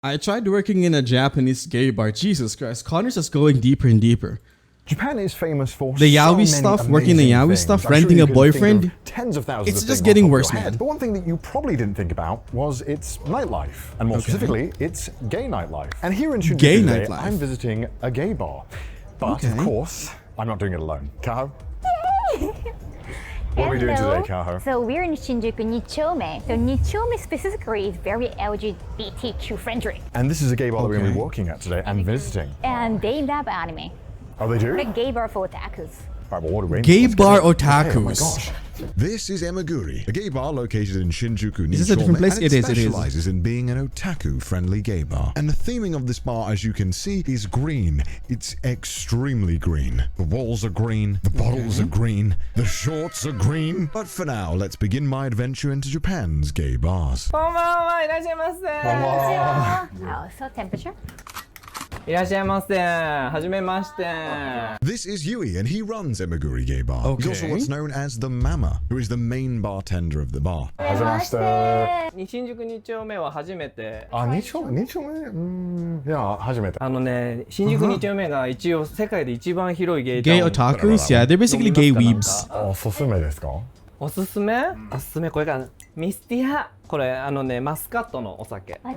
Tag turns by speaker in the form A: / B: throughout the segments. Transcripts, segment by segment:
A: I tried working in a Japanese gay bar. Jesus Christ, Connor's just going deeper and deeper.
B: Japan is famous for
A: the yaoi
B: so many
A: stuff, working the yaoi
B: things.
A: stuff,
B: I'm
A: renting
B: sure
A: a
B: you can
A: boyfriend.
B: think of tens of thousands
A: It's
B: of
A: just
B: things
A: getting
B: off the top
A: worse,
B: of your head.
A: man.
B: But one thing that you probably didn't think about was its nightlife, and more specifically, its gay nightlife. And here in Shinjuku
A: Gay
B: today,
A: nightlife.
B: I'm visiting a gay bar. But of course, I'm not doing it alone. Kaho? What are we doing today, Kaho?
C: So we're in Shinjuku Nichome. So Nichome specifically is very LGBTQ friendly.
B: And this is a gay bar that we're going to be working at today and visiting.
C: And they love anime.
B: Oh, they do?
C: What a gay bar for otakus.
B: Right, well, what are we
A: Gay bar
B: Oh my
A: otakus.
B: gosh.
D: This is Emaguri, a gay bar located in Shinjuku,
A: Is this a different
D: Nichome,
A: place?
D: and
A: It is.
D: specializes in being an otaku-friendly gay bar. And the theming of this bar, as you can see, is green. It's extremely green. The walls are green, the bottles are green, the shorts are green. But for now, let's begin my adventure into Japan's gay bars.
E: こんばんはいらっしゃいませ
C: So temperature?
E: いらっしゃいませはじめまして
D: This is Yui, and he runs Emaguri Gay Bar. He's also what's known as the Mama, who is the main bartender of the bar.
B: はじめまして。
E: 新宿2丁目は初めて
B: あ、2丁目いや、初めて。
E: 新宿2丁目が一応世界で一番広いゲイタ
A: Gay
E: ウン
A: otakus? Yeah, they're basically gay weebs.
B: おすすめですか？
E: おすすめこれからミスティアこれマスカットのお酒
A: I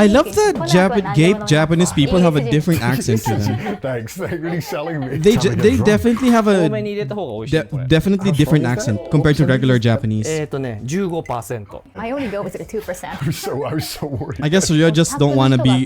A: love that gay Japanese people have a different accent to them.
B: Thanks, they're really selling me.
A: They definitely have
E: 多
A: a
E: めに入れた方が美味しいこれ
A: definitely different accent compared to regular Japanese.
E: 15%
C: I only go with the 2%.
B: I was so worried.
A: I guess you just don't want to be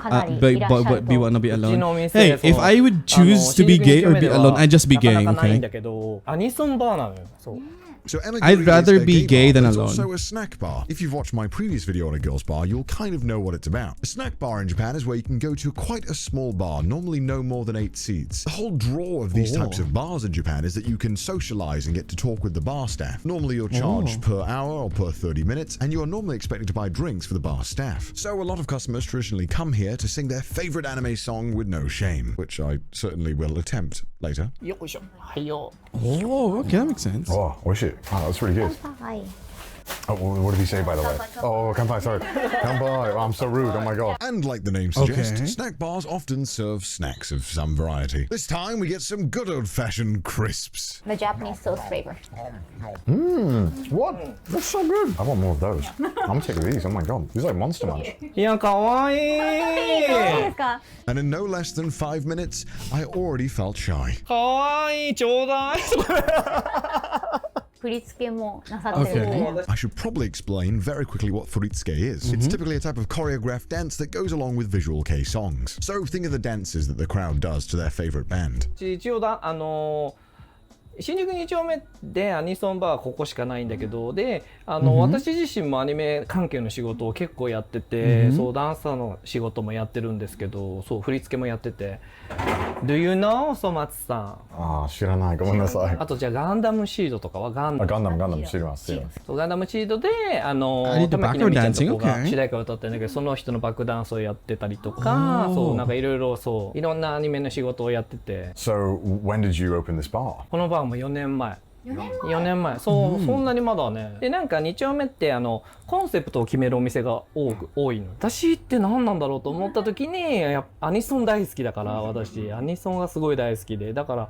A: wanna be alone. Hey, if I would choose to be gay or be alone, I'd just be gay,
E: なかなかないん
A: okay?
E: だけどアニソンバーなのよそう
D: So Emaguri
A: I'd rather
D: is a
A: be
D: gay
A: gay
D: bar,
A: than
D: but it's
A: alone.
D: also a snack bar. If you've watched my previous video on a girls bar, you'll kind of know what it's about. A snack bar in Japan is where you can go to quite a small bar, normally no more than 8 seats. The whole draw of these types of bars in Japan is that you can socialize and get to talk with the bar staff. Normally you're charged per hour or per 30 minutes, and you are normally expected to buy drinks for the bar staff. So a lot of customers traditionally come here to sing their favorite anime song with no shame, which I certainly will attempt later.
E: よいしょはいよ
A: Oh, okay, that makes sense.
B: Oh, wish it. Oh, that's really good.
C: Hi.
B: Oh, what did he say, by the way? Oh, kanpai, sorry. Kanpai. Oh, I'm so rude. Oh my god.
D: And like the name suggests,
A: Okay.
D: snack bars often serve snacks of some variety. This time we get some good old-fashioned crisps.
C: The Japanese sauce flavor.
B: What? That's so good. I want more of those. I'm gonna take these. Oh my god. These are like Monster Munch.
E: いやかわいい
D: And in no less than 5 minutes, I already felt shy.
E: かわいいちょうだい
C: 振り付けもなさってるので
D: I should probably explain very quickly what furitsuke is. It's typically a type of choreographed dance that goes along with visual kei songs. So think of the dances that the crowd does to their favorite band.
E: 一応新宿2丁目でアニソンバーはここしかないんだけどで私自身もアニメ関係の仕事を結構やってて、そうダンサーの仕事もやってるんですけどそう振り付けもやってて Do you know そ松さん
B: あ、知らない。ごめんなさい。
E: あとじゃあガンダムシードとかはガンダム
B: ガンダム知りますよ。
E: そうガンダムシードで
A: did the
E: 玉木奈美ちゃんと
A: backward dancing,
E: こが
A: okay.
E: 主題歌を歌ってるんだけどその人のバックダンスをやってたりとかそうなんかいろいろそういろんなアニメの仕事をやってて
B: So, when did you open this bar?
E: このバーも4年前4年前そう、そんなにまだねでなんか2丁目ってコンセプトを決めるお店が多いの私って何なんだろうと思った時にアニソン大好きだから私アニソンがすごい大好きでだから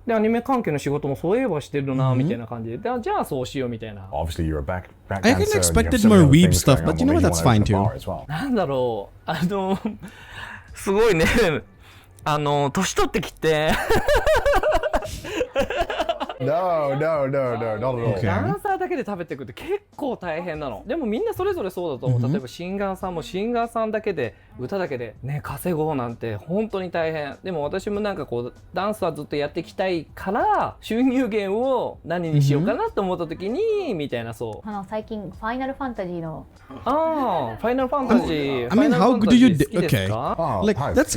E: でアニメ関係の仕事もそういえばしてるなみたいな感じでじゃあそうしようみたいな
B: Obviously, you're a back
A: I
B: dancer.
A: can
B: and you
A: expected
B: have so many
A: more
B: other
A: weeb
B: things
A: stuff,
B: going on.
A: but you know
B: What
A: what?
B: made
A: That's
B: wanna
A: fine
B: open a
A: too.
B: bar as well?
E: なんだろうすごいね年取ってきて
B: No, not at all.
A: Okay.
E: ダンサーだけで食べていくって結構大変なのでもみんなそれぞれそうだと思う例えばシンガーさんもシンガーさんだけで歌だけでね稼ごうなんて本当に大変でも私もなんかこうダンスはずっとやっていきたいから収入源を何にしようかなと思った時にみたいなそう
C: 最近ファイナルファンタジーの
E: ああファイナルファンタジー
A: I mean, how do you okay?
B: Oh,
A: Like
B: hi.
A: that's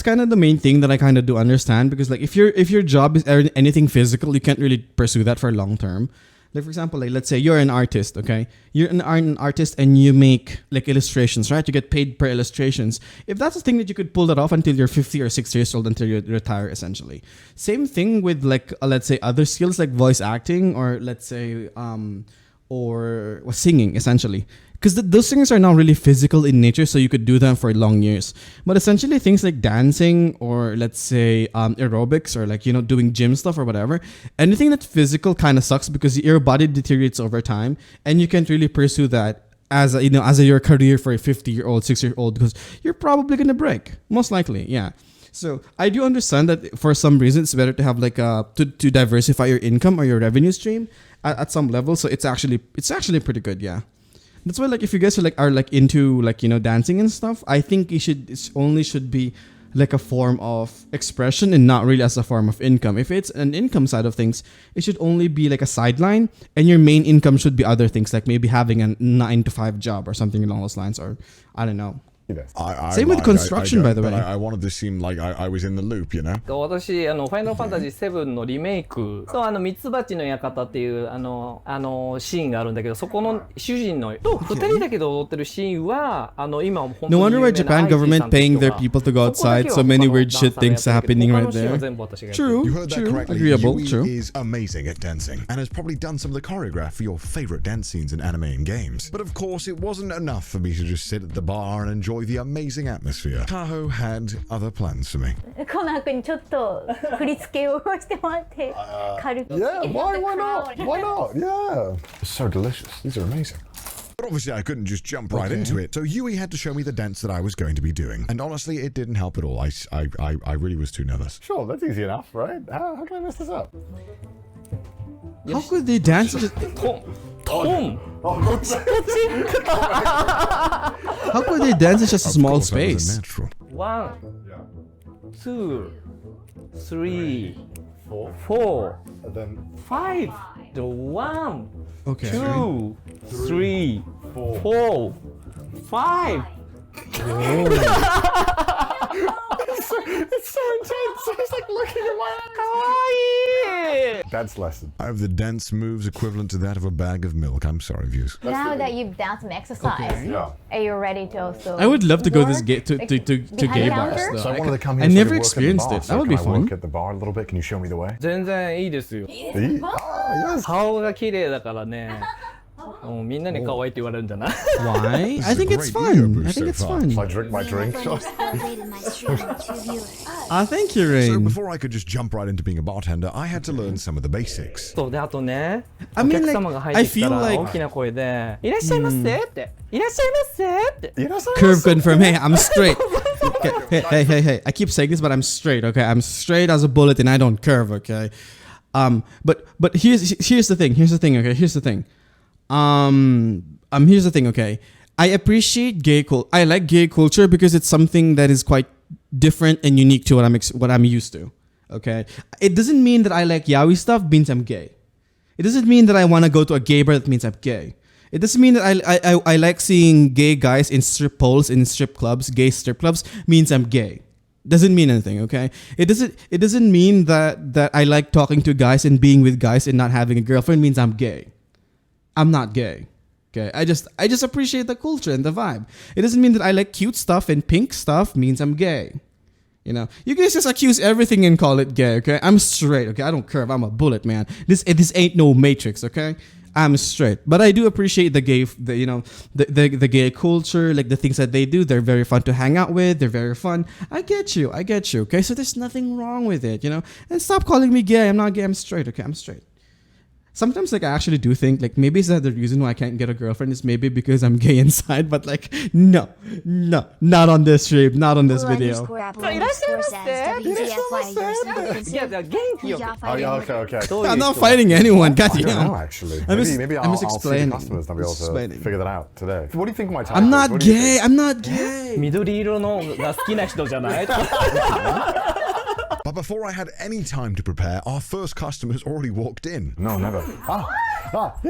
A: kind of the main thing that I kind of do understand because like if your job is anything physical, you can't really pursue that for long term. Like for example, like let's say you're an artist, okay? You're an artist and you make like illustrations, right? You get paid per illustrations. If that's a thing that you could pull that off until you're 50 or 60 years old until you retire, essentially. Same thing with like let's say other skills like voice acting or let's say or singing essentially. because those things are not really physical in nature, so you could do them for long years. But essentially, things like dancing or let's say aerobics or like doing gym stuff or whatever, anything that's physical kind of sucks because your body deteriorates over time, and you can't really pursue that as your career for a 50-year-old, 6-year-old, because you're probably gonna break, most likely. Yeah. So I do understand that for some reason it's better to have like to diversify your income or your revenue stream at some level. So it's actually pretty good. Yeah. That's why, like, if you guys are into dancing and stuff, I think it only should be like a form of expression and not really as a form of income. If it's an income side of things, it should only be like a sideline, and your main income should be other things, like maybe having a 9-to-5 job or something along those lines, or I don't know. Same with construction, by the way.
D: I wanted to seem like I was in the loop,
E: 私ファイナルファンタジー7のリメイクとミツバチの館っていうシーンがあるんだけど、そこの主人のと2人だけで踊ってるシーンは今本当に
A: No wonder why Japan government paying their people to go outside. So many weird shit things happening right there. True,
D: You heard that
A: true,
D: correctly.
A: agreeable,
D: Yui
A: true.
D: is amazing at dancing and has probably done some of the choreograph for your favorite dance scenes in anime and games. But of course, it wasn't enough for me to just sit at the bar and enjoy the amazing atmosphere. Tahoe had other plans for me.
C: コナン君にちょっと振り付けをしてもらって軽く
B: Yeah, why not? Why not? Yeah. It's so delicious. These are amazing.
D: But obviously I couldn't just jump right into it, so Yui had to show me the dance that I was going to be doing. And honestly, it didn't help at all. I really was too nervous.
B: Sure, that's easy enough, right? How can I mess this up?
A: How could they dance? How could they dance in just a small
D: Of course, I was
A: space?
D: a natural.
E: 1 2 3 4
B: And then
E: 5 1
A: Okay.
E: 2 3 4 5
B: it's so intense. It's like looking at my eyes.
E: かわいい
B: Dance lesson.
D: I have the dance moves equivalent to that of a bag of milk. I'm sorry, views.
C: Now that you've done some exercise,
B: Yeah.
C: are you ready to also
A: I would love to go
C: work?
A: this to
C: Like,
A: gay
C: behind
A: bars.
C: counter?
A: Though.
B: So I wanted to come here.
A: I
B: so
A: never
B: could work at the
A: experienced
B: bar.
A: it.
B: So
A: That would
B: can
A: be
B: I work
A: fun.
B: at the bar a little bit. Can you show me the way?
E: 全然いいですよ
B: yes.
E: 顔が綺麗だからねもうみんなに可愛いって言われるんじゃない
A: Why? I
D: is a
A: think it's
D: great video
A: fun.
D: boost
A: I think
D: so
A: it's
D: far.
A: fun.
B: So I drink my drink.
F: Celebrated my stream with 2 viewers.
A: Thank you,
D: So
A: Rain.
D: before I could just jump right into being a bartender, I had to learn some of the basics.
E: そうであとね
A: I
E: お
A: mean,
E: 客
A: like,
E: 様が入ってきた
A: I feel
E: ら
A: like-
E: 大きな声で「いらっしゃいませ」って「いらっしゃいませ」って
B: You know, so
A: Curve confirm. Hey, I'm straight. Okay. Hey. I keep saying this, but I'm straight. Okay, I'm straight as a bullet, and I don't curve. Okay. But here's the thing. Here's the thing. Okay. Here's the thing. Here's the thing. Okay. I appreciate I like gay culture because it's something that is quite different and unique to what I'm used to. Okay. It doesn't mean that I like yaoi stuff means I'm gay. It doesn't mean that I want to go to a gay bar that means I'm gay. It doesn't mean that I like seeing gay guys in strip poles in strip clubs, gay strip clubs means I'm gay. Doesn't mean anything, okay? It doesn't mean that I like talking to guys and being with guys and not having a girlfriend means I'm gay. I'm not gay. Okay? I just appreciate the culture and the vibe. It doesn't mean that I like cute stuff and pink stuff means I'm gay. You know, you guys just accuse everything and call it gay, okay? I'm straight, okay? I don't curve. I'm a bullet, man. This ain't no Matrix, okay? I'm straight, but I do appreciate the gay gay culture, like the things that they do. They're very fun to hang out with. They're very fun. I get you. Okay, so there's nothing wrong with it, you know. And stop calling me gay. I'm not gay. I'm straight. Okay, I'm straight. Sometimes, like, I actually do think, like, maybe is that the reason why I can't get a girlfriend is maybe because I'm gay inside. But like, no, not on this stream, not on this video.
E: I
B: Oh, yeah, okay.
E: どういう
A: I'm
E: 人
A: not fighting anyone.
B: I don't
A: Goddamn.
B: know, actually.
A: I'm just-
B: maybe
A: I'm
B: I'll
A: just
B: see the
A: explaining.
B: customers and I'll be able
A: Just
B: to
A: explaining.
B: figure that out today. What do you think my type
A: I'm
B: is?
A: not
B: What do you
A: gay.
B: think?
A: I'm not gay.
E: 緑色のが好きな人じゃない
D: But before I had any time to prepare, our first customers already walked in.
B: No, never. Irashaimase!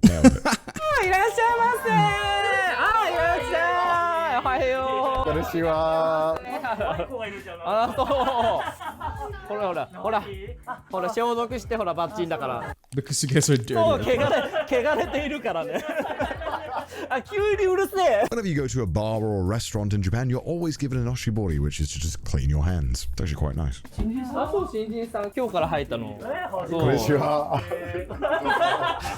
D: Nailed it.
E: いらっしゃいませいらっしゃいおはよう
B: Konnichiwa.
E: あ、そうほら消毒してほらバッチンだから
A: Because you guys are
E: そう
A: dirty.
E: 汚れているからねあ、急にうるせえ。
D: Whenever you go to a bar or a restaurant in Japan, you're always given an oshibori, which is to just clean your hands. It's actually quite nice.
E: あ、そう、新人さん、今日から入ったの。そう。
B: こんにちは。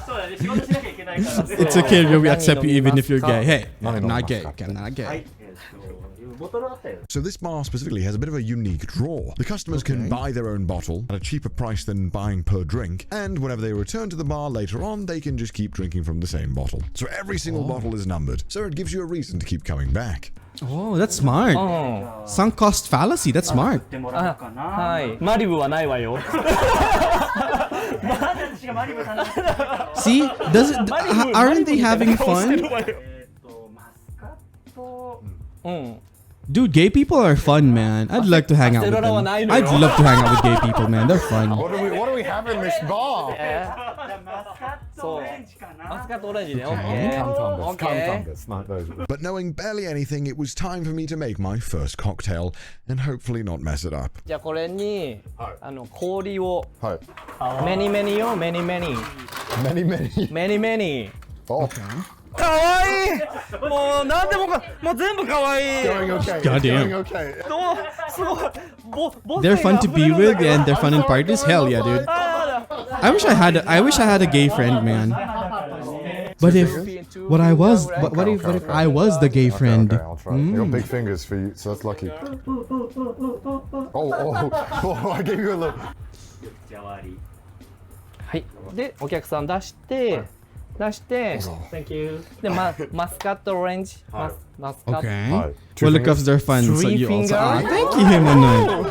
G: そうだね、仕事しなきゃいけないからね。
A: It's okay, we accept you even if you're gay. Hey,
B: No,
A: I'm
B: no,
A: not
B: no,
A: gay.
B: no.
A: I'm not gay.
G: ボトルあったよ。
D: So this bar specifically has a bit of a unique draw. The customers can buy their own bottle at a cheaper price than buying per drink, and whenever they return to the bar later on, they can just keep drinking from the same bottle. So every single bottle is numbered, so it gives you a reason to keep coming back.
A: Oh, that's smart.
E: うん。
A: Sunk cost fallacy. That's smart.
G: でもらおうかな。
E: はい。マリブはないわよ。
G: 私がマリブ頼んでた。
A: See, does it? Aren't they having fun?
G: マスカット。
E: うん。
A: Dude, gay people are fun, man. I'd like to hang out with them. I'd love to hang out with gay people, man. They're fun.
B: What do we have in this bar?
G: マスカットオレンジかな。
E: マスカットオレンジね。オッケー。
B: Cantumbers.
E: オッケー。
B: Cantumbers, not those.
D: But knowing barely anything, it was time for me to make my first cocktail, and hopefully not mess it up.
E: じゃあこれに、氷を、
B: はい。
E: メニメニよ、メニメニ。
B: Many, many.
E: メニメニ。
B: Oh,
E: かわいい。もうなんでもか、もう全部かわいい。
B: going okay.
A: God damn.
B: Going okay.
E: どうすごい。
A: They're fun to be with and they're fun in parties. Hell yeah, dude. I wish I had a gay friend, man. But if what if I was the gay friend?
B: Okay, I'll try. You got big fingers for you, so that's lucky. Oh, I gave you a look.
G: じゃわり。
E: はい。で、お客さん出して、
G: Thank you。
E: で、マスカットオレンジ。マスカット。
A: Okay.
B: Hi.
A: Well, the cuffs are fun, so
E: Three
A: you also.
E: finger?
A: Ah, thank you, Himono.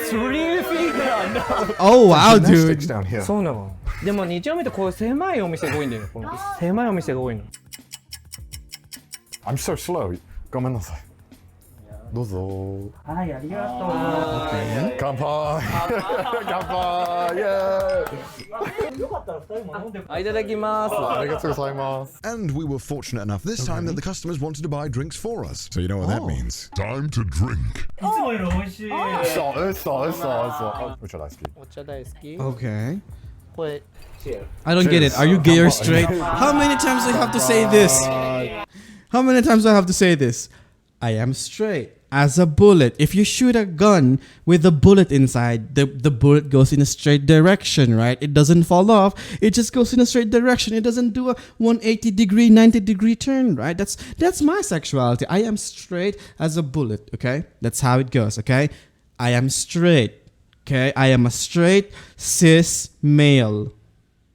E: スリーフィンガー。
A: Oh wow,
B: Gymnastics
A: dude.
B: down here.
E: そうなの。でも2丁目ってこういう狭いお店が多いんだよね。この狭いお店が多いの。
B: I'm so slow. ごめんなさい。どうぞ。
G: はい、ありがとう。
B: 乾杯。乾杯。イェーイ。
G: よかったら二人も飲んで。
E: いただきます。
B: ありがとうございます。
D: And we were fortunate enough this time that the customers wanted to buy drinks for us. So you know what that means. Time to drink.
G: いつもより美味しい。
B: 嘘。お茶大好き。
E: お茶大好き。
A: Okay.
E: これ
A: I don't get it. Are you gay or straight? How many times do I have to say this? How many times do I have to say this? I am straight. As a bullet. If you shoot a gun with a bullet inside, the bullet goes in a straight direction, right? It doesn't fall off. It just goes in a straight direction. It doesn't do a 180 degree, 90 degree turn, right? That's my sexuality. I am straight as a bullet, okay? That's how it goes, okay? I am straight, okay? I am a straight cis male.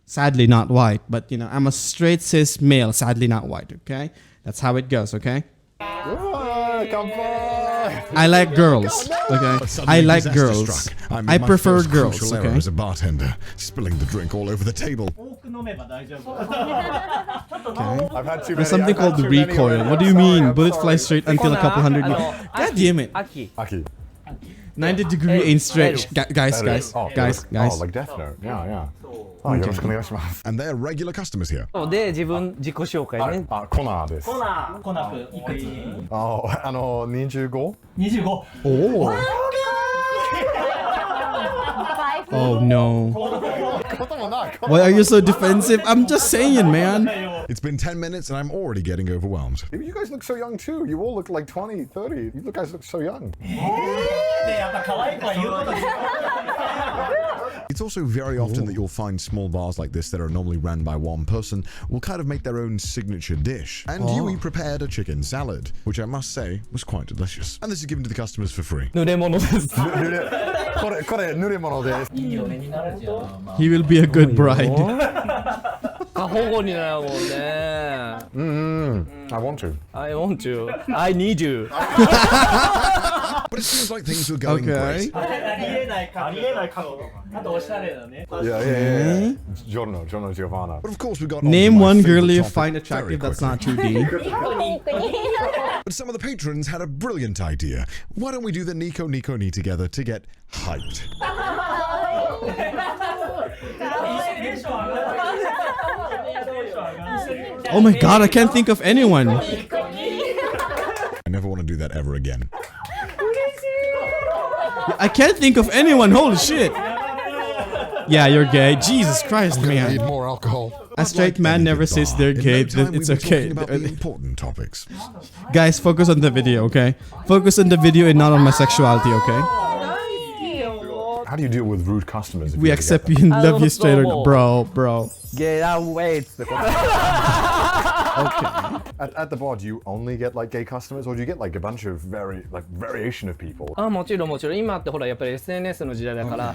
A: Sadly not white, but you know, I'm a straight cis male, sadly not white, okay? That's how it goes, okay?
B: 乾杯。
A: I like girls, okay? I like girls.
D: I'm
A: I
D: in my
A: prefer
D: first
A: girls,
D: crucial error
A: okay?
D: as a bartender, spilling the drink all over the table.
G: 多く飲めば大丈夫。
B: I've had too many.
A: There's something
B: I've had
A: called the
B: too many
A: recoil.
B: already.
A: What do you
B: I'm sorry,
A: mean?
B: I'm
A: Bullets
B: sorry.
A: fly straight until a couple hundred meters. God damn it.
E: 秋。
B: Aki.
A: 90 degree ain't straight. Guys.
B: Oh, like Death Note. Yeah. Oh, よろしくお願いします。
D: And they're regular customers here.
E: で、自己紹介ね。
B: コナーです。
G: コナーくいくつ
B: 25?
G: ？25。
A: Oh. Oh no.
B: こともない。
A: Why are you so defensive? I'm just saying, man.
D: It's been 10 minutes and I'm already getting overwhelmed.
B: You guys look so young too. You all look like 20, 30. You guys look so young.
G: でやっぱ可愛い子は言うことです。
D: It's also very often that you'll find small bars like this that are normally run by one person will kind of make their own signature dish. And Yui prepared a chicken salad, which I must say was quite delicious. And this is given to the customers for free.
E: 濡れ物です。
B: これ濡れ物です。
G: いい嫁になるじゃん。
A: He will be a good bride.
E: 過保護になるもんね。
B: I want to.
E: I want you. I need you.
D: But it seems like things were going
A: Okay.
D: great.
G: ありえない顔。あとおしゃれだね。
B: Yeah. Giorno, Giovanna.
D: But of course we got on to
A: Name
D: my
A: one
D: favorite
A: girl you
D: topic
A: find
D: very
A: attractive that's
D: quickly.
A: not 2D.
D: But some of the patrons had a brilliant idea. Why don't we do the Nico Ni together to get hyped?
A: Oh my god, I can't think of anyone.
D: I never want to do that ever again.
A: I can't think of anyone. Holy shit. Yeah, you're gay. Jesus Christ,
D: Need
A: man.
D: more alcohol.
A: A straight man never says they're gay.
D: In no time,
A: It's
D: we were
A: okay.
D: talking about the important topics.
A: Guys, focus on the video, okay? Focus on the video and not on my sexuality, okay?
B: How do you deal with rude customers? If
A: We
B: you
A: accept
B: get
A: you and love you straight or
E: Bro.
A: bro.
E: Get away っつってこと
B: them? At the bar, do you only get like gay customers, or do you get like a bunch of variation of people?
E: もちろんもちろん今ってほらやっぱり SNS の時代だから、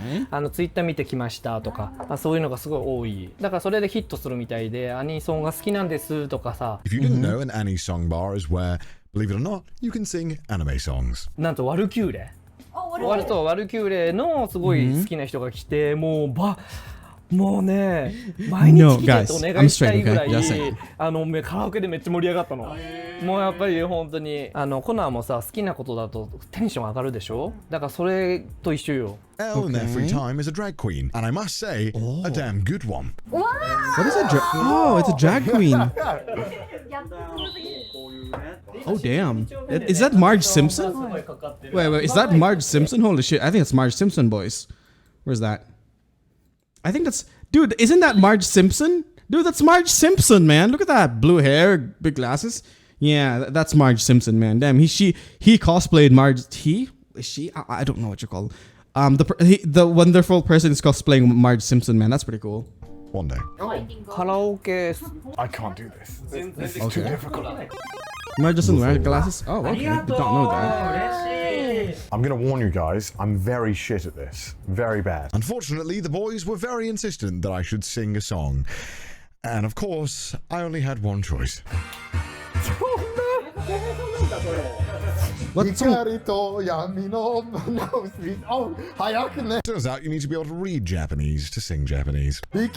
E: ツイッター見てきましたとか、そういうのがすごい多い。だからそれでヒットするみたいで、アニソンが好きなんですとかさ。
D: If you didn't know, an Annie song bar is where, believe it or not, you can sing anime songs.
E: なんとワルキューレ。ワルキューレのすごい好きな人が来て、もうね、毎日来てってお願いしたいぐらい、
A: No, guys, I'm straight,
E: カラオケでめっちゃ盛り上がったの。もうやっぱり本当にコナーもさ好きなことだとテンション上がるでしょ。だからそれと一緒よ。
D: Elle, in their free time, is a drag queen, and I must say, a damn good one.
A: What is a drag? Oh, it's a drag queen. Oh, damn. Is that Marge Simpson? Wait, is that Marge Simpson? Holy shit, I think it's Marge Simpson, boys. Where's that? I think that's... Dude, isn't that Marge Simpson? Dude, that's Marge Simpson, man. Look at that. Blue hair, big glasses. Yeah, that's Marge Simpson, man. Damn, he cosplayed Marge... She? I don't know what you call the wonderful person is cosplaying Marge Simpson, man. That's pretty cool.
D: One day.
E: カラオケ
B: I can't do this. This is too difficult.
A: Marge doesn't wear glasses? Oh, okay. Did not know that.
B: I'm gonna warn you guys. I'm very shit at this. Very bad.
D: Unfortunately, the boys were very insistent that I should sing a song. And of course, I only had one choice.
A: What song?
D: Turns out you need to be able to read Japanese to sing Japanese.
B: Yeah,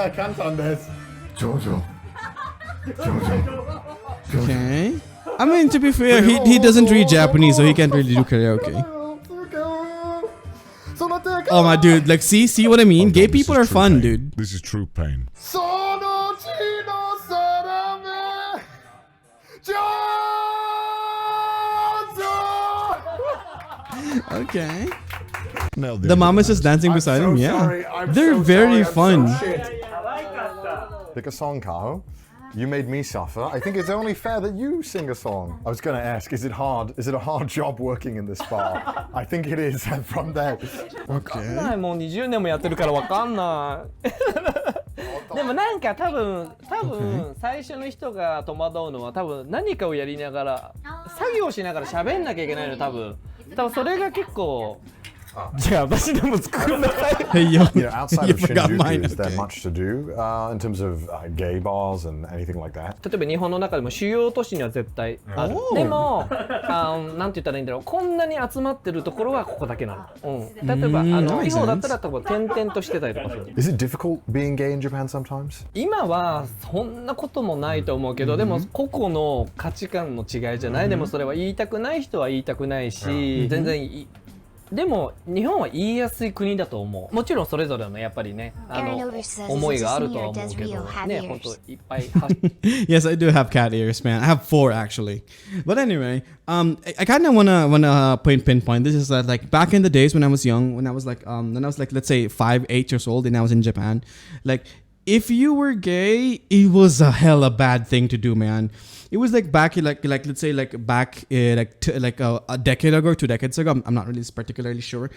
B: I can't on this. Jojo.
A: Okay. I mean, to be fair, he doesn't read Japanese, so he can't really do karaoke. Oh my dude, like see what I mean?
D: Oh,
A: Gay
D: God, this
A: people
D: is
A: are
D: true
A: fun,
D: pain.
A: dude.
D: This is true pain.
A: Okay.
D: Nailed
A: The mom is just dancing beside him. Yeah. They're very fun.
B: Pick a song, Kaho. You made me suffer. I think it's only fair that you sing a song. I was gonna ask, is it hard? Is it a hard job working in this bar? I think it is. And from there,
E: もう20年もやってるからわかんないでもなんか多分最初の人が戸惑うのは多分何かをやりながら作業しながら喋んなきゃいけないの多分それが結構じゃあ私でも作んなさい
A: Hey, yo.
B: outside
A: You
B: of
A: forgot mine.
B: Shinjuku, is there
A: Okay.
B: much to do in terms of gay bars and anything like that?
E: 例えば日本の中でも主要都市には絶対あるでもなんて言ったらいいんだろうこんなに集まってるところはここだけなの、例えば地方だったら多分点々としてたりとかする
B: Is it difficult being gay in Japan sometimes?
E: 今はそんなこともないと思うけど、でも個々の価値観の違いじゃない、でもそれは言いたくない人は言いたくないし、全然でも日本は言いやすい国だと思う。もちろんそれぞれのやっぱりね思いがあるとは思うけどね、本当いっぱい
A: Yes, I do have cat ears, man. I have 4 actually. But anyway, I kind of wanna pinpoint this is that like back in the days when I was young, when I was like let's say 5, 8 years old, and I was in Japan, like if you were gay, it was a hella bad thing to do, man. It was like back like let's say like back a decade ago, 2 decades ago. I'm not really particularly sure.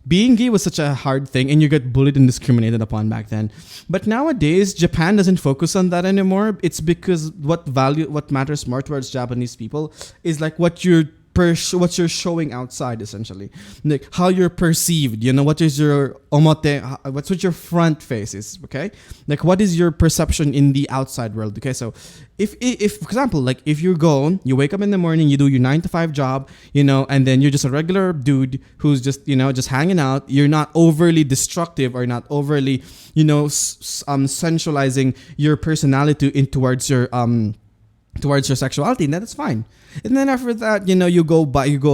A: Being gay was such a hard thing, and you get bullied and discriminated upon back then. But nowadays, Japan doesn't focus on that anymore. It's because what matters more towards Japanese people is like what you're showing outside, essentially, like how you're perceived, you know, what is your omote, what's what your front face is, okay, like what is your perception in the outside world, okay. So if for example, like if you wake up in the morning, you do your 9 to 5 job, you know, and then you're just a regular dude who's just, you know, just hanging out, you're not overly destructive or not overly, you know, sensualizing your personality towards your sexuality, and that's fine. And then after that, you know, you go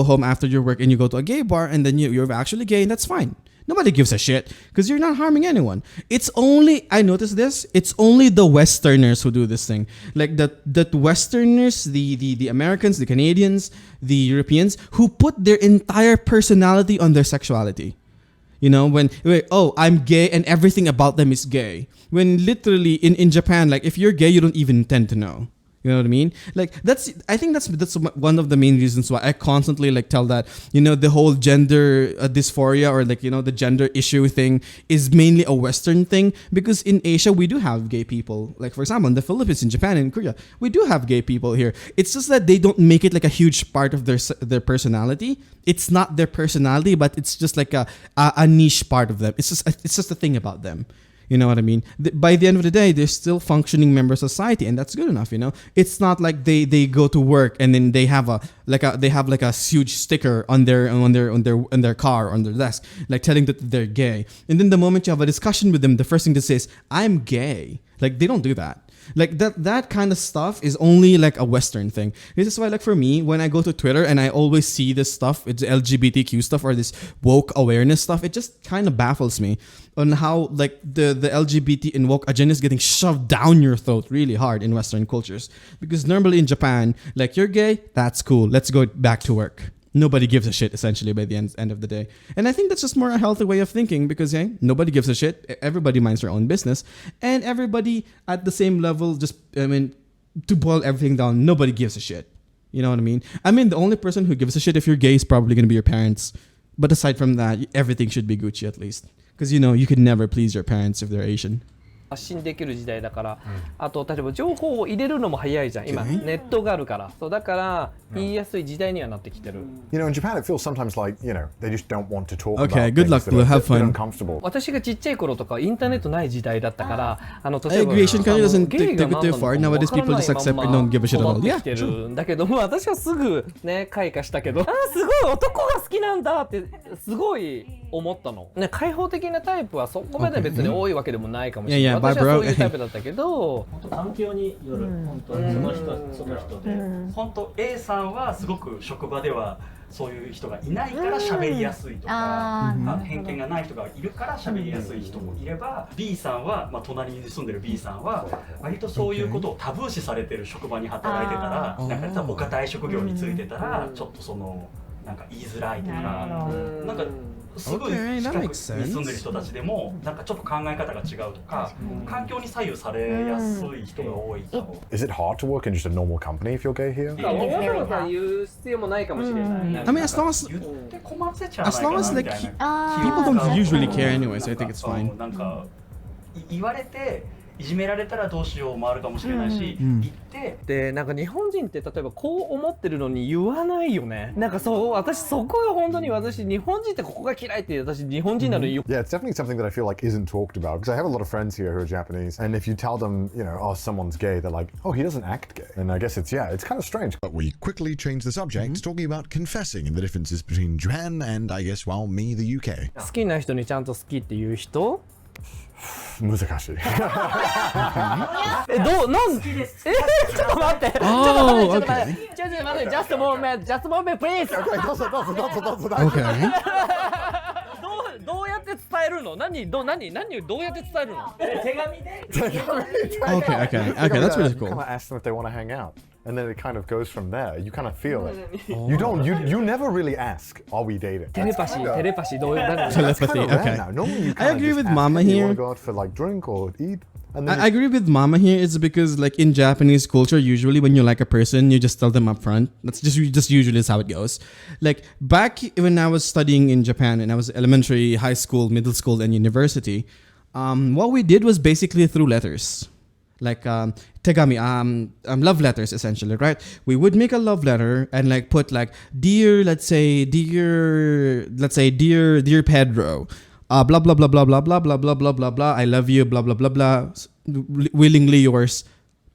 A: home after your work and you go to a gay bar, and then you're actually gay, and that's fine. Nobody gives a shit because you're not harming anyone. It's only, I noticed this, it's only the Westerners who do this thing. Like that Westerners, the Americans, the Canadians, the Europeans, who put their entire personality on their sexuality. You know, when, oh, I'm gay and everything about them is gay. When literally in Japan, like if you're gay, you don't even tend to know. You know what I mean? Like I think that's one of the main reasons why I constantly like tell that, you know, the whole gender dysphoria or like, you know, the gender issue thing is mainly a Western thing, because in Asia we do have gay people. Like for example, in the Philippines, in Japan, in Korea, we do have gay people here. It's just that they don't make it like a huge part of their personality. It's not their personality, but it's just like a niche part of them. It's just a thing about them. You know what I mean? By the end of the day, they're still functioning members of society, and that's good enough. You know, it's not like they go to work and then they have a huge sticker on their car, on their desk, like telling that they're gay. And then the moment you have a discussion with them, the first thing they say is, "I'm gay." Like they don't do that. Like that kind of stuff is only like a Western thing. This is why, like for me, when I go to Twitter and I always see this stuff, it's LGBTQ stuff or this woke awareness stuff, it just kind of baffles me on how like the LGBT and woke agenda is getting shoved down your throat really hard in Western cultures. Because normally in Japan, like you're gay, that's cool. Let's go back to work. Nobody gives a shit, essentially, by the end of the day. And I think that's just more a healthy way of thinking because, hey, nobody gives a shit. Everybody minds their own business. And everybody at the same level, to boil everything down, nobody gives a shit. You know what I mean? I mean, the only person who gives a shit if you're gay is probably going to be your parents. But aside from that, everything should be Gucci at least. Because, you know, you can never please your parents if they're Asian.
E: 発信できる時代だから、あと例えば情報を入れるのも早いじゃん。今ネットがあるから、そうだから言いやすい時代にはなってきてる。
B: You know, in Japan, it feels sometimes like, you know, they just don't want to talk
A: Okay,
B: about
A: good luck,
B: things
A: Blue. Have
B: that are
A: fun.
B: uncomfortable.
E: 私がちっちゃい頃とかインターネットない時代だったから、例えば
A: I agree. Asian country doesn't take it too far.
E: ゲイが何なのか
A: Nowadays, people just accept and don't give a shit at all.
E: 育
A: Yeah,
E: ってきて
A: true.
E: るだけども、私はすぐね開花したけど、すごい男が好きなんだってすごい思ったの。ね、開放的なタイプはそこまで別に多いわけでもないかもしれない。
A: Yeah, yeah,
E: 私は
A: bye, bro.
E: そういうタイプだったけど。
G: 本当環境による、本当その人で、本当 A さんはすごく職場ではそういう人がいないから喋りやすいとか、偏見がない人がいるから喋りやすい人もいれば、B さんは、隣に住んでる B さんは割とそういうことをタブー視されてる職場に働いてたら、なんかお堅い職業についてたらちょっとそのなんか言いづらいとか、なんかすごい近くに住んでる人たちでもなんかちょっと考え方が違うとか、環境に左右されやすい人が多いかも。
B: Is it hard to work in just a normal company if you're gay here?
E: わざわざ言う必要もないかもしれない。
A: I mean, as long as like people don't usually care anyway, so I think it's fine.
G: なんか言われていじめられたらどうしようもあるかもしれないし、言って
E: でなんか日本人って例えばこう思ってるのに言わないよね。なんかそう私そこが本当に私日本人ってここが嫌いって私日本人なのに。
B: Yeah, it's definitely something that I feel like isn't talked about because I have a lot of friends here who are Japanese, and if you tell them, you know, oh, someone's gay, they're like, oh, he doesn't act gay, and I guess it's kind of strange.
D: But we quickly changed the subject, talking about confessing in the differences between Japan and, I guess, well, me, the UK.
E: 好きな人にちゃんと好きっていう人
B: 難しい。
E: どうなんちょっと待って
A: Oh, okay.
E: ちょっと待って just a moment please
B: どうぞ。
A: Okay.
E: どうやって伝えるの何どうやって伝えるの
G: 手紙で
A: Okay, that's really cool.
B: You kind of ask them if they want to hang out, and then it kind of goes from there. You kind of feel it. You never really ask, are we dating?
E: テレパシーどういう何
A: Telepathy,
B: Kind of rare
A: okay.
B: now. Normally you
A: I
B: kind of
A: agree
B: just
A: with
B: ask,
A: Mama
B: hey, you
A: here.
B: want to go out for like drink or eat? And then
A: I agree with Mama here. It's because like in Japanese culture, usually when you like a person, you just tell them up front. That's just usually is how it goes. Like back when I was studying in Japan and I was elementary, high school, middle school, and university, what we did was basically through letters. Like tegami, love letters essentially, right? We would make a love letter and like put like dear Pedro. Blah blah blah blah blah blah blah blah blah blah blah. I love you. Blah blah blah blah. Willingly yours,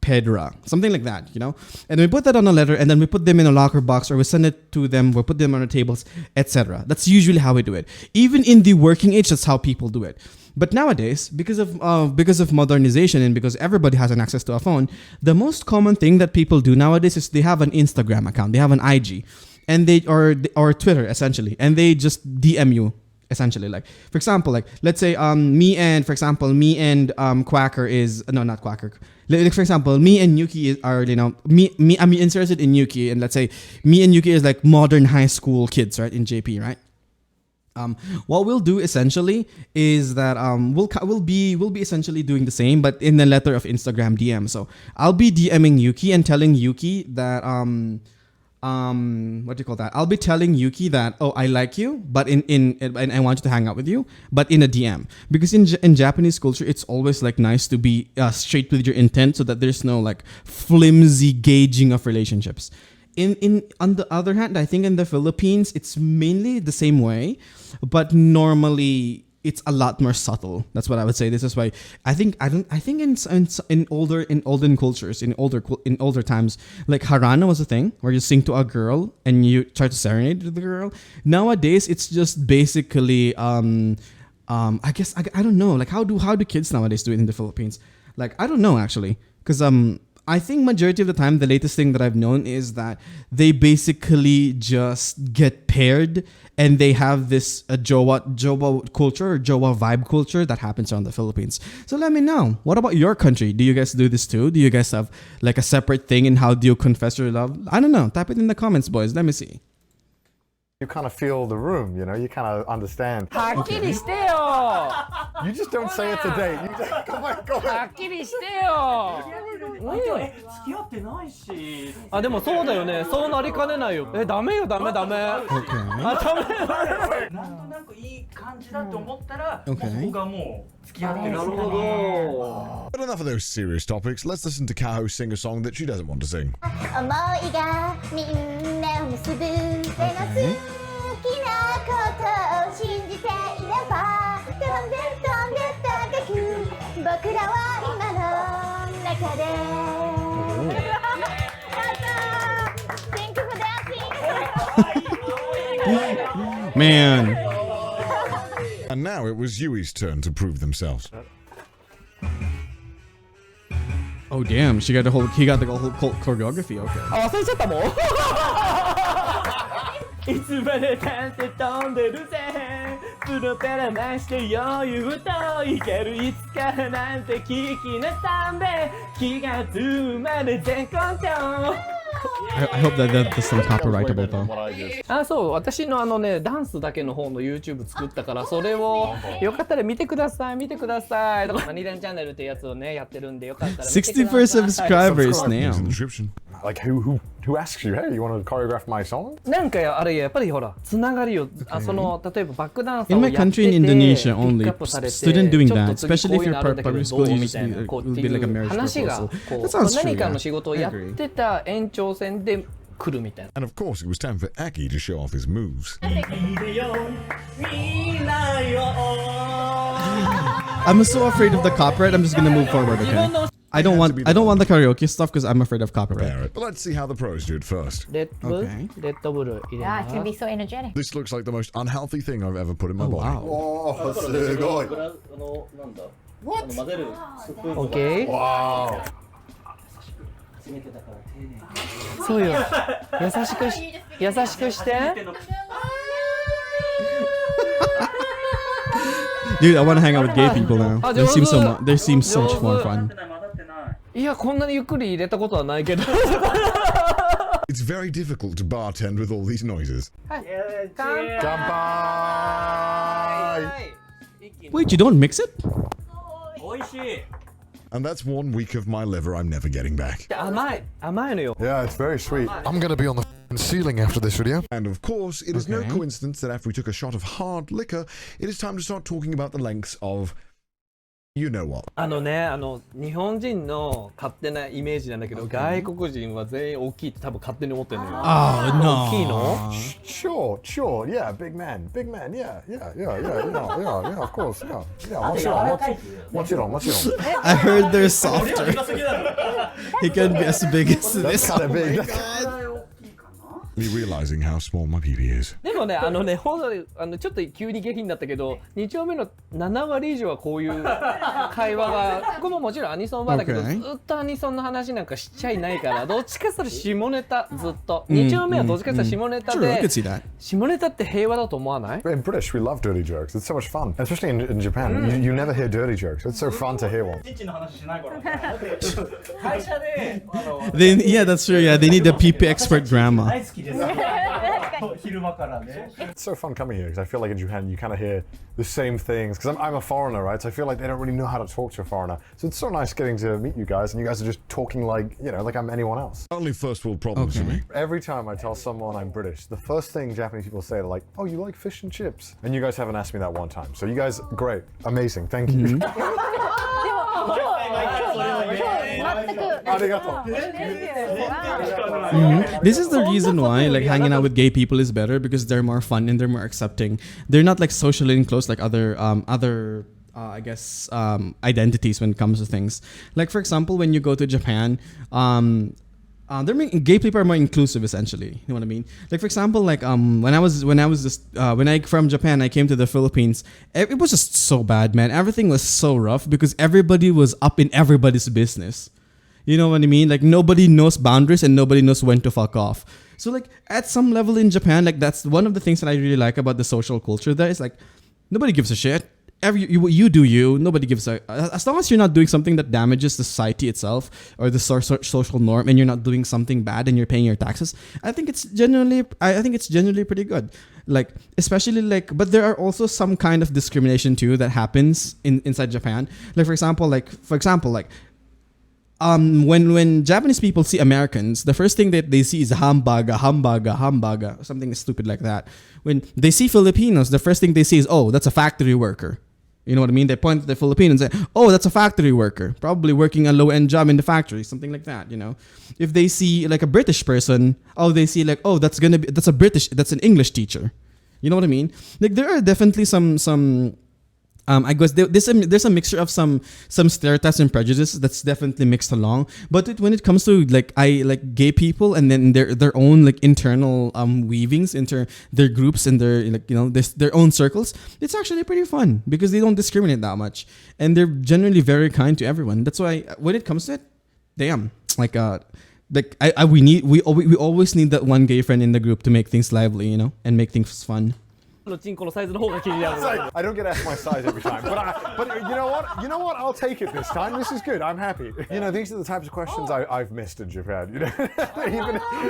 A: Pedra. Something like that, you know. And we put that on a letter, and then we put them in a locker box, or we send it to them. We put them on our tables, etc. That's usually how we do it. Even in the working age, that's how people do it. But nowadays, because of modernization and because everybody has an access to a phone, the most common thing that people do nowadays is they have an Instagram account, they have an IG, and or Twitter essentially, and they just DM you essentially. Like, for example, like let's say me and Quacker is no, not Quacker. Like, for example, me and Yuki are, you know, I'm interested in Yuki, and let's say me and Yuki is like modern high school kids, right, in JP, right? What we'll do essentially is that we'll be essentially doing the same, but in the letter of Instagram DM. So I'll be DMing Yuki and telling Yuki that what do you call that? I'll be telling Yuki that, oh, I like you, but and I want you to hang out with you, but in a DM, because in Japanese culture it's always like nice to be straight with your intent, so that there's no like flimsy gauging of relationships. On the other hand, I think in the Philippines it's mainly the same way, but normally it's a lot more subtle. That's what I would say. This is why I think in olden cultures, in older times, like Harana was a thing where you sing to a girl and you try to serenade the girl. Nowadays it's just basically I guess I don't know, like how do kids nowadays do it in the Philippines? Like I don't know actually, because I think majority of the time, the latest thing that I've known is that they basically just get paired and they have this Jowa culture or Jowa vibe culture that happens around the Philippines. So let me know. What about your country? Do you guys do this too? Do you guys have like a separate thing in how do you confess your love? I don't know. Type it in the comments, boys. Let me see.
B: You kind of feel the room, you know, you kind of understand. You just don't say it today. You just, go on.
G: 付き合ってないし。
E: あ、でもそうだよね。そうなりかねないよ。ダメよ、ダメ。
A: Okay.
E: あ、ダメ。
G: なんとなくいい感じだと思ったら、
A: Okay.
G: そこがもう付き合ってる。
E: なるほど。
D: But enough of those serious topics. Let's listen to Kaho sing a song that she doesn't want to sing.
C: 思いがみんなを結ぶでも好きなことを信じていれば飛んで高く僕らは今の中で Thank you for dancing.
A: Man.
D: And now it was Yui's turn to prove themselves.
A: Oh damn, he got the whole choreography. Okay.
E: あ、忘れちゃったもん。いつまでだって飛んでるぜ。プロペラ回して余裕といける。いつかなんて聞きなさんべ。気がつくまで全根性。
A: I hope that that's not copyrightable though.
E: あ、そう、私のね、ダンスだけの方の YouTube 作ったから、それをよかったら見てください。とか、ニダンチャンネルってやつをね、やってるんで、よかったら見てください。
A: 61 subscribers
D: Links in
A: now.
D: the description.
B: Like who asks you, hey, you want to choreograph my song?
E: なんかあれやっぱりほらつながりよ。あ、その例えばバックダンサー
A: In
E: を
A: my
E: やってて
A: country in Indonesia
E: ピッ
A: only,
E: クアップされて
A: student doing
E: ちょっ
A: that,
E: と次
A: especially
E: こう
A: if
E: いうのあるん
A: you're
E: だけど
A: public
E: ど
A: school,
E: う
A: you
E: み
A: just
E: たいなこう
A: will
E: って
A: be
E: い
A: like a
E: う
A: marriage
E: 話が
A: proposal.
E: こう
A: That sounds true.
E: 何かの
A: Yeah.
E: 仕事をやってた延長線で来るみたいな。
D: And of course, it was time for Aki to show off his moves.
A: I'm so afraid of the copyright. I'm just gonna move forward. Okay. I don't want the karaoke stuff because I'm afraid of copyright.
D: Barrett. But let's see how the pros do it first.
E: レッドブル、
A: Okay.
E: レッドブル入れ
C: Ah,
E: ま
C: it's
E: す
C: gonna be so energetic.
D: This looks like the most unhealthy thing I've ever put in my
A: Oh
D: body.
A: wow.
B: Oh, すごい。
E: オッケー。
B: Wow.
E: そうよ。優しくして。
A: Dude, I want to hang out with gay people now. They seem so much more fun.
E: いや、こんなにゆっくり入れたことはないけど。
D: It's very difficult to bartend with all these noises.
B: Kanpai!
A: Wait, you don't mix it?
G: 美味しい。
D: And that's 1 week of my liver I'm never getting back.
E: 甘いのよ。
B: Yeah, it's very sweet. I'm gonna be on the ceiling after this video.
D: And of course, it is no
A: Okay.
D: coincidence that after we took a shot of hard liquor, it is time to start talking about the lengths of you know what.
E: 日本人の勝手なイメージなんだけど、外国人は全員大きいって多分勝手に思ってるのよ。
A: Oh
E: 大きい
A: no.
E: の？
B: Sure, yeah, big man, yeah, of course, yeah, もちろん。
A: I heard they're softer. He can be as big as this.
B: That's kind of big.
D: Me realizing how small my PP is.
E: でもね、ほんとにちょっと急に下品だったけど、2丁目の7割以上はこういう会話が、僕ももちろんアニソンバーだけど、
A: Okay.
E: ずっとアニソンの話なんかしちゃいないから、どっちかそれ下ネタずっと。2丁目はどっちかそれ下ネタ
A: True, I
E: で
A: could see that.
E: 下ネタって平和だと思わない？
B: In British, we love dirty jokes. It's so much fun. Especially in Japan, you never hear dirty jokes. It's so fun to hear one.
G: チッチの話しないから会社で
A: They, yeah, that's true. Yeah, they need a PP expert grandma.
G: 大好きです昼間からね
B: It's so fun coming here because I feel like in Japan you kind of hear the same things because I'm a foreigner, right? So I feel like they don't really know how to talk to a foreigner. So it's so nice getting to meet you guys, and you guys are just talking like, you know, like I'm anyone else.
D: Only first world problems for me.
B: Every time I tell someone I'm British, the first thing Japanese people say, they're like, "Oh, you like fish and chips?" And you guys haven't asked me that one time. So you guys, great, amazing, thank you.
C: 全く
B: Arigato.
A: This is the reason why like hanging out with gay people is better because they're more fun and they're more accepting. They're not like socially enclosed like other I guess identities when it comes to things. Like for example, when you go to Japan, gay people are more inclusive essentially. You know what I mean? Like for example, like when I from Japan, I came to the Philippines. It was just so bad, man. Everything was so rough because everybody was up in everybody's business. You know what I mean? Like nobody knows boundaries and nobody knows when to fuck off. So like at some level in Japan, like that's one of the things that I really like about the social culture there is like nobody gives a shit. You do you. Nobody gives a as long as you're not doing something that damages the society itself or the social norm, and you're not doing something bad and you're paying your taxes. I think it's genuinely pretty good. Like especially like, but there are also some kind of discrimination too that happens inside Japan. Like for example, when Japanese people see Americans, the first thing that they see is hamburger, something stupid like that. When they see Filipinos, the first thing they see is, oh, that's a factory worker. You know what I mean? They point at the Filipinos and say, oh, that's a factory worker, probably working a low-end job in the factory, something like that, you know? If they see like a British person, oh, they see like, oh, that's an English teacher. You know what I mean? Like there are definitely some I guess there's a mixture of some stereotypes and prejudices that's definitely mixed along. But when it comes to like gay people and then their own like internal weavings into their groups and their like their own circles, it's actually pretty fun because they don't discriminate that much and they're generally very kind to everyone. That's why when it comes to it, damn, we always need that one gay friend in the group to make things lively, and make things fun.
E: のチンコのサイズの方が気になる。
B: I don't get asked my size every time, but you know what? You know what? I'll take it this time. This is good. I'm happy. These are the types of questions I've missed in Japan.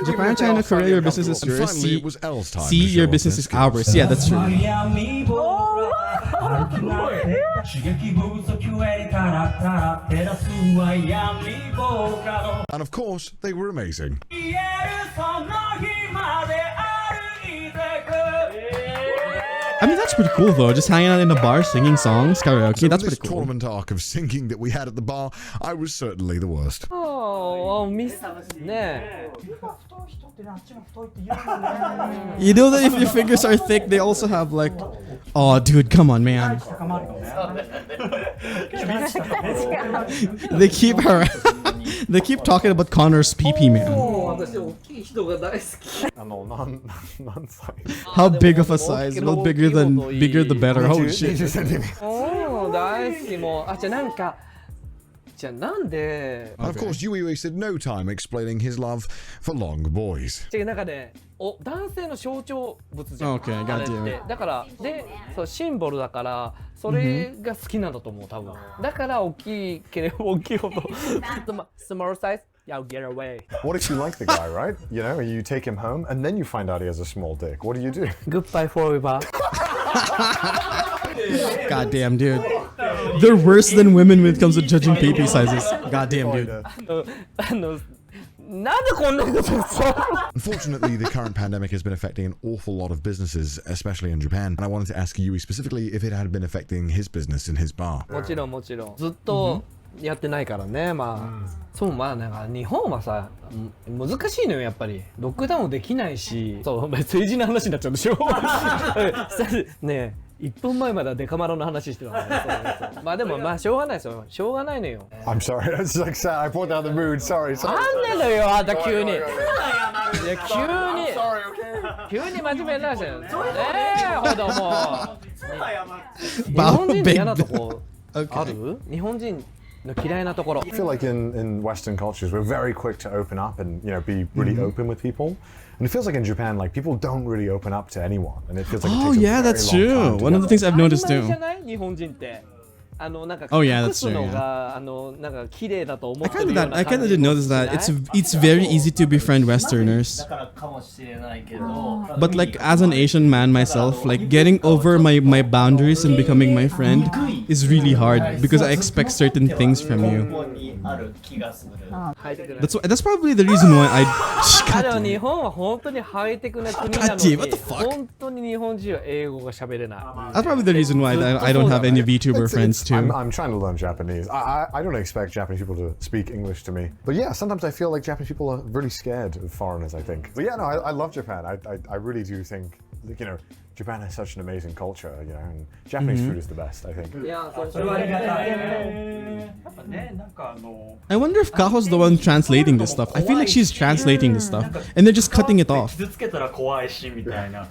A: Japan, China, Korea, your business is
D: And
A: yours.
D: finally, it was L's time.
A: See, your business is ours. Yeah, that's true.
D: And of course, they were amazing.
A: I mean, that's pretty cool though. Just hanging out in a bar, singing songs, karaoke.
D: So
A: That's
D: in this
A: pretty cool.
D: tournament arc of singing that we had at the bar, I was certainly the worst.
E: Oh, miss ね。
A: You know that if your fingers are thick, they also have like, oh, dude, come on, man. They keep talking about Connor's pee-pee, man.
E: 私大きい人が大好き。
A: How big of a size? Well, bigger the better. Holy shit.
E: 大好きもうじゃあなんで
D: And of course, Yui wasted no time explaining his love for long boys.
E: なんかね男性の象徴物じゃん。
A: Okay,
E: あ
A: got
E: れって
A: you.
E: だからそうシンボルだからそれが好きなんだと思う多分。だから大きければ大きいほど small size, I'll get away.
B: What if you like the guy, right? You take him home and then you find out he has a small dick. What do you do?
E: Goodbye forever.
A: Goddamn, dude. They're worse than women when it comes to judging pee-pee sizes. Goddamn, dude.
E: なんでこんなことするの
D: Unfortunately, the current pandemic has been affecting an awful lot of businesses, especially in Japan. And I wanted to ask Yui specifically if it had been affecting his business in his bar.
E: もちろんずっとやってないからねそうなんか日本はさ難しいのよやっぱりロックダウンできないしそう政治の話になっちゃうんでしょねえ1分前まではデカマロの話してたからねそうでもしょうがないですよしょうがないのよ
B: I'm sorry. It's like sad. I brought down the mood. Sorry.
E: なんでだよあんた急にいや急に
B: Sorry.
E: 急に真面目になっちゃう。ほどもう。日
A: Wow,
E: 本人の
A: big-
E: 嫌なとこ
A: Okay.
E: ある？日本人の嫌いなところ。
B: I feel like in Western cultures, we're very quick to open up and be really open with people. And it feels like in Japan, like people don't really open up to anyone, and it feels like it
A: Oh
B: takes
A: yeah,
B: a very
A: that's
B: long
A: true.
B: time to
A: One of the
B: get
A: things I've noticed
E: 曖昧じゃ
A: too.
E: ない？日本人って。なんか
A: Oh, yeah,
E: 隠
A: that's
E: す
A: true,
E: の
A: yeah.
E: がなんか綺麗だと思っ
A: I
E: て
A: kind
E: る
A: of
E: よう
A: that.
E: な
A: I
E: 感
A: kind
E: じ
A: of did
E: も
A: notice
E: しない
A: that it's very easy to befriend Westerners.
H: だからかもしれないけど
A: But like as an Asian man myself, like getting over my boundaries and becoming my friend is really hard because I expect certain things from
H: 根
A: you.
H: 本にある気がする
A: That's probably the reason why I.
E: でも日本は本当にハイテクな国なの
A: Kati,
E: に
A: what the fuck?
E: 本当に日本人は英語が喋れない
A: That's probably the reason why I don't have any VTuber friends too.
B: I'm trying to learn Japanese. I don't expect Japanese people to speak English to me. But yeah, sometimes I feel like Japanese people are really scared of foreigners, I think. But yeah, no, I love Japan. I really do think, Japan has such an amazing culture, and Japanese food is the best, I think.
E: いやそう
G: それはありがたい。やっぱね、なんか
A: I wonder if Kaho's the one translating this stuff. I feel like she's translating this stuff, and they're just cutting it off.
G: 傷つけたら怖いしみたいな。ち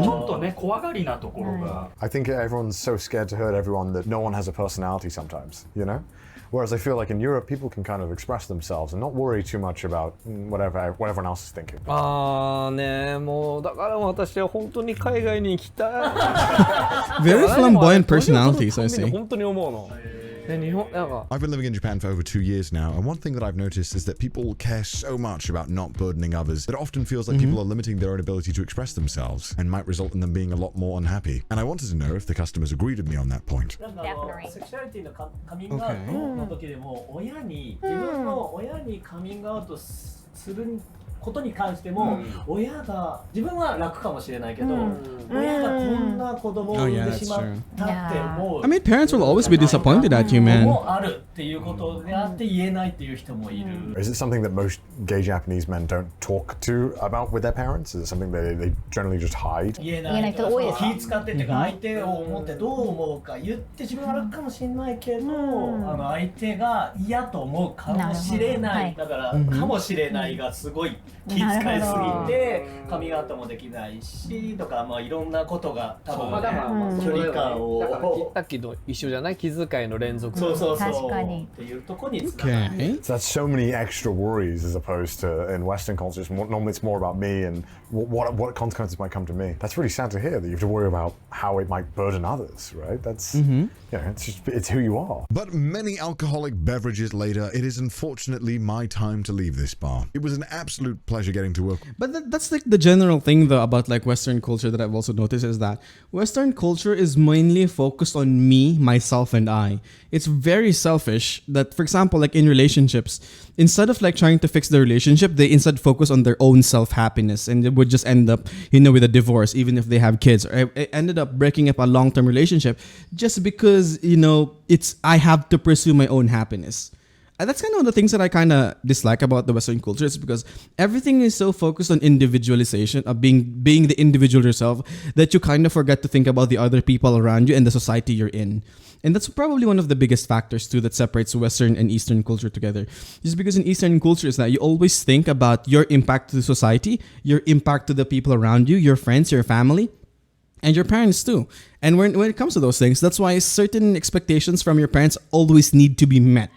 G: ょっとね怖がりなところが。
B: I think everyone's so scared to hurt everyone that no one has a personality sometimes, Whereas I feel like in Europe, people can kind of express themselves and not worry too much about whatever everyone else is thinking.
E: ねもうだから私は本当に海外に行きたい
A: Very flamboyant personalities, I see.
E: 本当に思うの日本なんか
D: I've been living in Japan for over 2 years now, and one thing that I've noticed is that people care so much about not burdening others that it often feels like people are limiting their own ability to express themselves and might result in them being a lot more unhappy. And I wanted to know if the customers agreed with me on that point.
H: なんか
C: Definitely.
H: セクシュアリティのカミングアウトの時でも、自分の親にカミングアウトすることに関しても、親が自分は楽かもしれないけど、親がこんな子供を産んでしまったって思う
A: I mean, parents will always be disappointed at you, man.
H: もあるっていうことであって言えないっていう人もいる。
B: Is it something that most gay Japanese men don't talk to about with their parents? Is it something that they generally just hide?
H: 言えない
C: 人多いですか
H: 気使ってっていうか相手を思ってどう思うか言って自分は楽かもしれないけど、相手が嫌と思うかもしれない、だからかもしれないがすごい気遣いすぎてカミングアウトもできないしとか、いろんなことが多分、距離感を
E: さっきの一緒じゃない気遣いの連続
H: そう
C: 確かに
H: っていうところにつながる。
A: Okay.
B: So that's so many extra worries as opposed to in Western cultures. Normally it's more about me and what consequences might come to me. That's really sad to hear that you have to worry about how it might burden others, right? That's it's who you are.
D: But many alcoholic beverages later, it is unfortunately my time to leave this bar. It was an absolute pleasure getting to work.
A: But that's like the general thing though about like Western culture that I've also noticed is that Western culture is mainly focused on me, myself, and I. It's very selfish that, for example, like in relationships, instead of like trying to fix the relationship, they instead focus on their own self-happiness, and it would just end up, with a divorce, even if they have kids. Or it ended up breaking up a long-term relationship just because, it's I have to pursue my own happiness. And that's kind of one of the things that I kind of dislike about the Western culture is because everything is so focused on individualization, of being the individual yourself, that you kind of forget to think about the other people around you and the society you're in. And that's probably one of the biggest factors too that separates Western and Eastern culture together. Just because in Eastern culture is that you always think about your impact to the society, your impact to the people around you, your friends, your family, and your parents too. And when it comes to those things, that's why certain expectations from your parents always need to be met.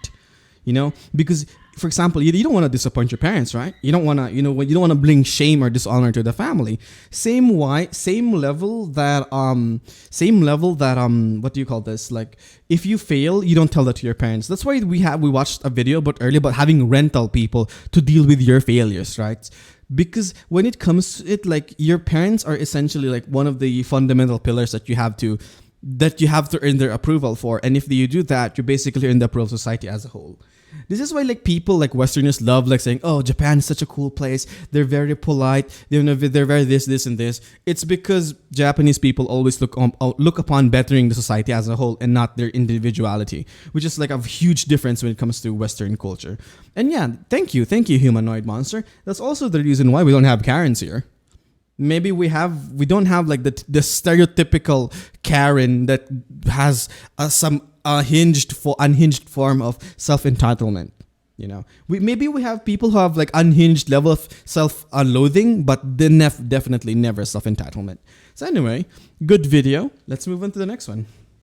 A: Because for example, you don't want to disappoint your parents, right? You don't want to, you don't want to bring shame or dishonor to the family. Same level that what do you call this? Like if you fail, you don't tell that to your parents. That's why we watched a video earlier about having rental people to deal with your failures, right? Because when it comes to it, like your parents are essentially like one of the fundamental pillars that you have to earn their approval for. And if you do that, you're basically in the approval of society as a whole. This is why like people like Westerners love like saying, oh, Japan is such a cool place. They're very polite. They're very this and this. It's because Japanese people always look upon bettering the society as a whole and not their individuality, which is like a huge difference when it comes to Western culture. And yeah, thank you, humanoid monster. That's also the reason why we don't have Karens here. Maybe we don't have like the stereotypical Karen that has some unhinged form of self-entitlement. You know, maybe we have people who have like unhinged level of self-loathing, but definitely never self-entitlement. So anyway, good video. Let's move on to the next one.